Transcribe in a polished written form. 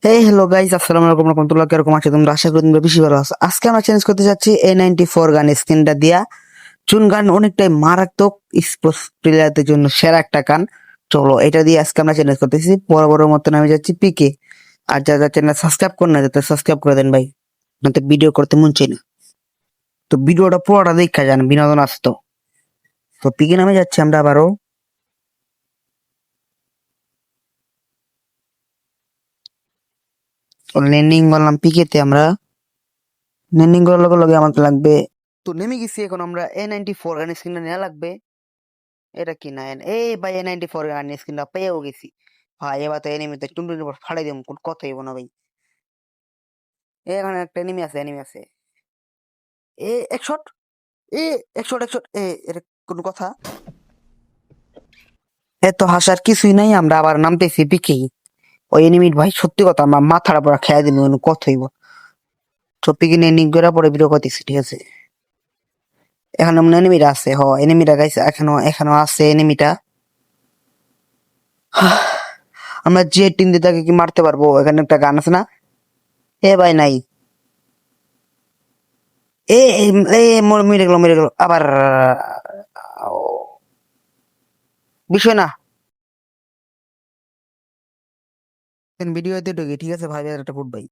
Hello guys, আসসালামু আলাইকুম রহমতুল্লাহ। কিরকম আছো তোমরা? আশা করি তোমরা বেশি ভালো আছো। আজকে আমরা চেঞ্জ করতে যাচ্ছি A94 গান স্ক্রিনটা দিয়া। চুন গান অনেকটাই মারাত্মক, স্পোর্টস প্লেয়ারদের জন্য সেরা একটা গান। চলো এটা দিয়ে আজকে আমরা চেঞ্জ করতেছি। বড় মতন আমি যাচ্ছি পিকে। আর যারা চ্যানেল সাবস্ক্রাইব করে না যাতে সাবস্ক্রাইব করে দেন ভাই, নয়তো ভিডিও করতে মন চাই না। তো ভিডিওটা পুরোটা দেখা যান, বিনোদন আসতো। তো পিকে নামে যাচ্ছি আমরা আবারও। ল্যান্ডিং করলাম পিকেতে আমরা। ল্যান্ডিং করার লগে লগে আমাকে লাগবে। তো নেমে গেছি, এখন আমরা A94 গান স্ক্রিনটা নেওয়া লাগবে। এটা কি না এই ভাই A94 গান স্ক্রিনটা পেয়েও গেছি ভাই। এবার তো এনিমিতে টুনটুনির উপর ফাড়াই দিম, কোন কথাই হইব না ভাই। এখানে একটা এনিমি আছে। এ একশট, এ একশট এটা কোন কথা? এত হাসার কিছুই নাই, আমরা আবার নামতেছি পিকেই। ওই এনিমিট ভাই সত্যি কথা আমার মাথার পর খেয়ে দিন, কোন কথা হইব। তো পিকে নিয়ে নিক করে পরে ভিডিও করতেছি, ঠিক আছে? এখানে মনে এনিমিটা আছে, এনিমিটা গাইছে, এখনো এখনো আছে এনিমিটা। আমরা যে টিম দিয়ে তাকে কি মারতে পারবো? এখানে একটা গান আছে না? এ ভাই নাই। এ এ এ, মরে গেল আবার। বিষয় না, ভিডিও ঢুকে ঠিক আছে ভাই, একটা ফুট ভাই।